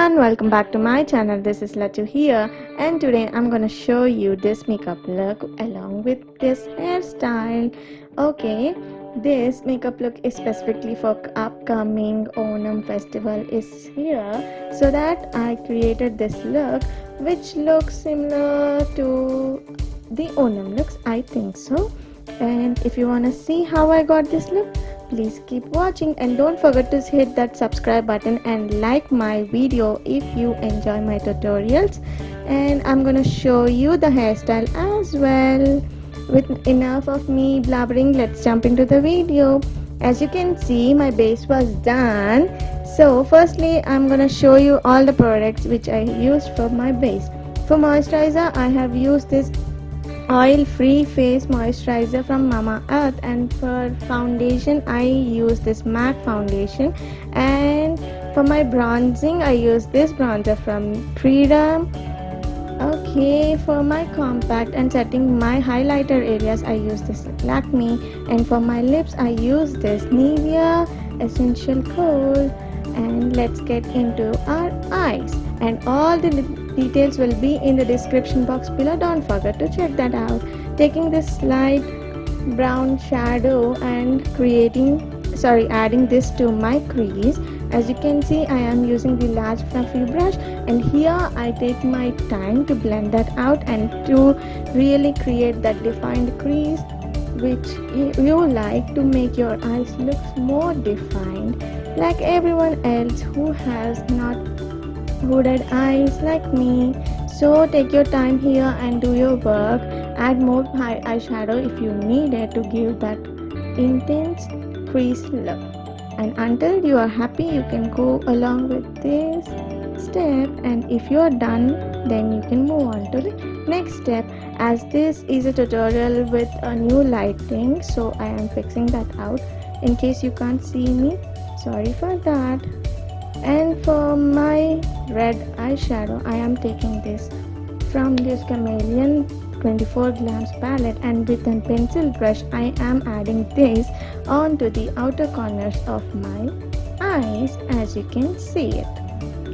everyone, welcome back to my channel. This is Latu here, and today I'm gonna show you this makeup look along with this hairstyle. Okay, this makeup look is specifically for upcoming Onam festival is here, so that I created this look which looks similar to the Onam looks, I think so. And if you wanna see how I got this look, please keep watching and don't forget to hit that subscribe button and like my video if you enjoy my tutorials. And I'm gonna show you the hairstyle as well. With enough of me blabbering, let's jump into the video. As you can see, my base was done. So firstly, I'm gonna show you all the products which I used for my base. For moisturizer, I have used this oil free face moisturizer from Mama Earth, and for foundation I use this MAC foundation, and for my bronzing I use this bronzer from Freedom. Okay, for my compact and setting my highlighter areas I use this Lakme, and for my lips I use this Nivea Essential Cool. And let's get into our eyes, and all the details will be in the description box below. Don't forget to check that out. Taking this light brown shadow and adding this to my crease. As you can see, I am using the large fluffy brush, and here I take my time to blend that out and to really create that defined crease which you like to make your eyes look more defined, like everyone else who has not hooded eyes like me. So take your time here and do your work. Add more eyeshadow if you need it to give that intense crease look, and until you are happy you can go along with this step, and if you are done then you can move on to the next step. As this is a tutorial with a new lighting, so I am fixing that out in case you can't see me, sorry for that. And for my red eyeshadow I am taking this from this Chameleon 24 Glams palette, and with a pencil brush I am adding this onto the outer corners of my eyes, as you can see it.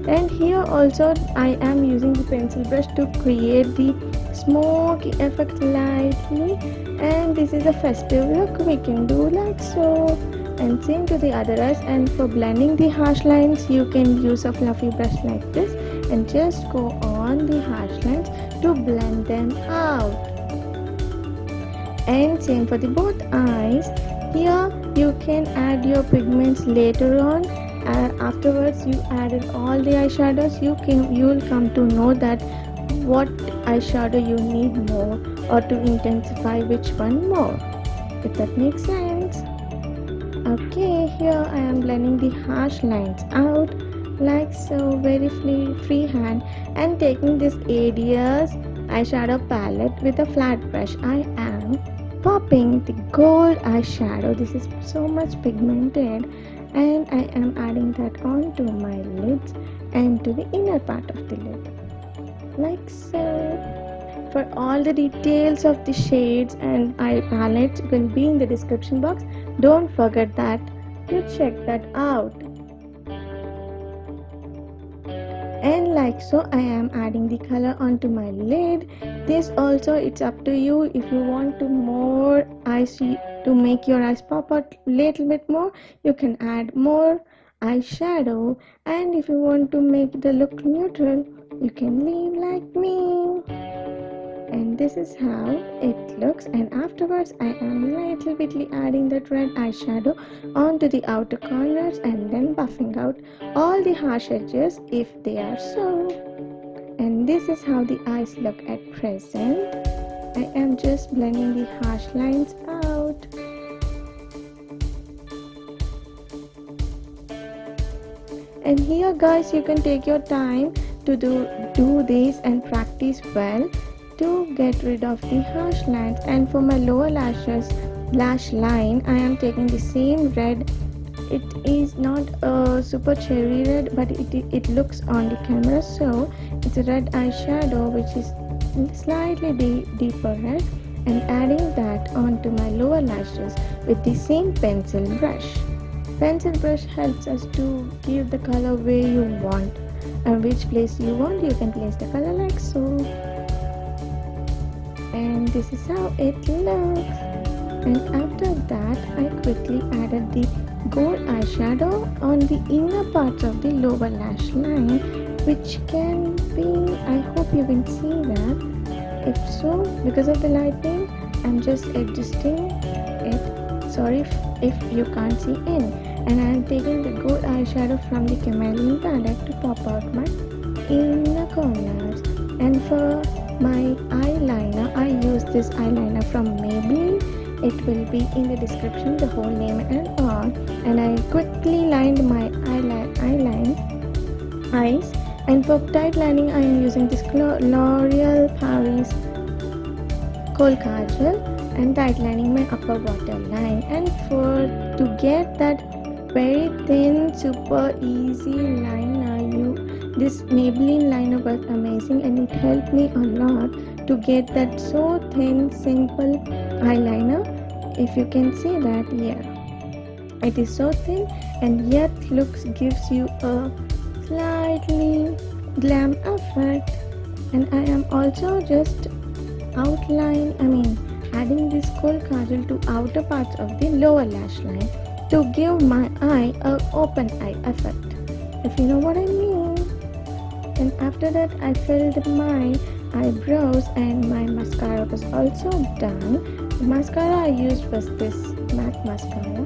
And here also I am using the pencil brush to create the smoky effect lightly, and this is a festive look we can do like so. And same to the other eyes. And for blending the harsh lines you can use a fluffy brush like this and just go on the harsh lines to blend them out. And same for the both eyes. Here you can add your pigments later on, and afterwards you added all the eyeshadows, you will come to know that what eyeshadow you need more, or to intensify which one more, if that makes sense. Okay, here I am blending the harsh lines out like so, very freehand, and taking this ADS eyeshadow palette with a flat brush I am popping the gold eyeshadow. This is so much pigmented, and I am adding that onto my lids and to the inner part of the lid like so. For all the details of the shades and eye palettes will be in the description box. Don't forget that to check that out. And like so I am adding the color onto my lid. This also, it's up to you. If you want to more eyes to make your eyes pop out little bit more, you can add more eyeshadow, and if you want to make the look neutral you can leave like me. And this is how it looks, and afterwards I am little bitly adding that red eyeshadow onto the outer corners and then buffing out all the harsh edges if they are so. And this is how the eyes look at present. I am just blending the harsh lines out. And here guys, you can take your time to do this and practice well to get rid of the harsh lines. And for my lower lash line I am taking the same red. It is not a super cherry red, but it looks on the camera, so it's a red eyeshadow which is slightly deeper red, and adding that onto my lower lashes with the same pencil brush. Pencil brush helps us to give the color where you want. and which place you want, you can place the color like so. And this is how it looks. And after that, I quickly added the gold eyeshadow on the inner parts of the lower lash line, which can be, I hope you can see that. If so, because of the lighting, I'm just adjusting it. Sorry if you can't see in. And I'm taking the gold eyeshadow from the Chameleon palette to pop out my inner corners. And for my eyeliner, I use this eyeliner from Maybelline. It will be in the description, the whole name and all. And I quickly lined my eyes. And for tight lining, I am using this L'Oreal Paris Kohl Kajal and tight lining my upper waterline. And to get that very thin, super easy liner, this Maybelline liner was amazing, and it helped me a lot to get that so thin, simple eyeliner. If you can see that, yeah, it is so thin and yet gives you a slightly glam effect. And I am also just adding this Kohl Kajal to outer parts of the lower lash line to give my eye a open eye effect, if you know what I mean. And after that, I filled my eyebrows and my mascara was also done. The mascara I used was this MAC mascara,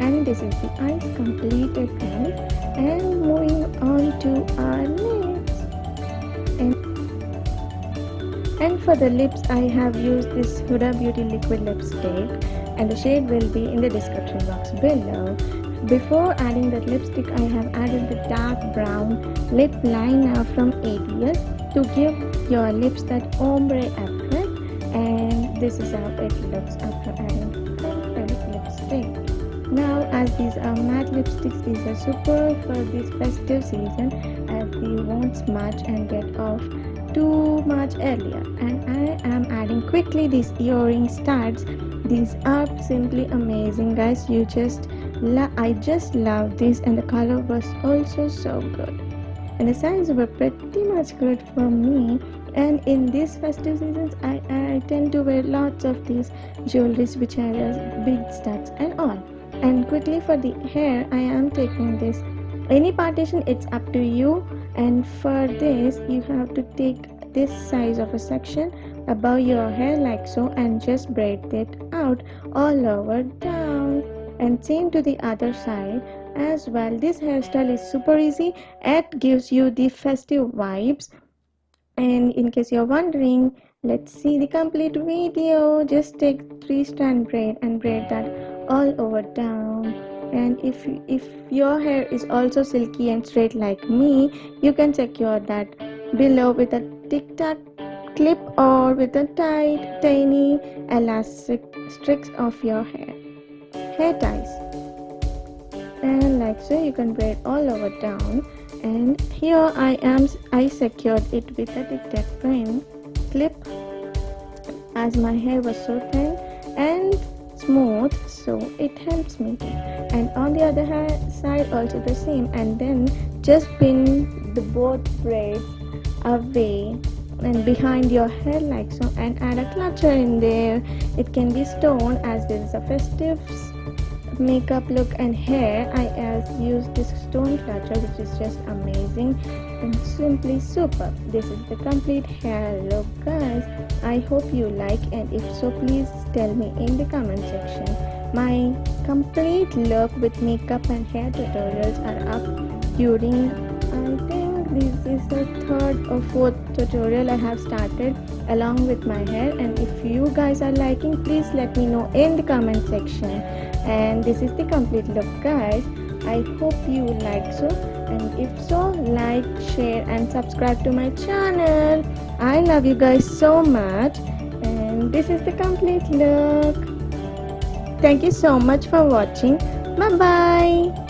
and this is the eyes completed one. And moving on to our lips. And for the lips, I have used this Huda Beauty liquid lipstick, and the shade will be in the description box below. Before adding that lipstick, I have added the dark brown lip liner from ABS to give your lips that ombre effect. And this is how it looks after adding the lipstick. Now, as these are matte lipsticks, these are super for this festive season, as they won't smudge and get off too much earlier. And I am adding quickly these earring studs. These are simply amazing, guys. I just love this, and the color was also so good, and the size were pretty much good for me. And in these festive seasons, I tend to wear lots of these jewelries which have big studs and all. And quickly for the hair, I am taking this any partition, it's up to you. And for this, you have to take this size of a section above your hair like so, and just braid it out all over down. And same to the other side as well. This hairstyle is super easy. It gives you the festive vibes. And in case you're wondering, let's see the complete video. Just take 3-strand braid and braid that all over down. And if your hair is also silky and straight like me, you can secure that below with a tic-tac clip or with a tight tiny elastic strips of your hair ties. And like so, you can braid all over down. And here I secured it with a tic-tac pin clip, as my hair was so thin and smooth, so it helps me. And on the other side also the same, and then just pin the both braids away and behind your hair like so, and add a clutcher in there. It can be stone, as this is a festive makeup look and hair. I used this stone clutcher, which is just amazing and simply super. This is the complete hair look, guys. I hope you like, and if so, please tell me in the comment section. My complete look with makeup and hair tutorials are up during, I think this is the 3rd or 4th tutorial I have started along with my hair. And if you guys are liking, please let me know in the comment section. And this is the complete look, guys. I hope you like so, and if so, like, share and subscribe to my channel. I love you guys so much, and this is the complete look. Thank you so much for watching. Bye bye.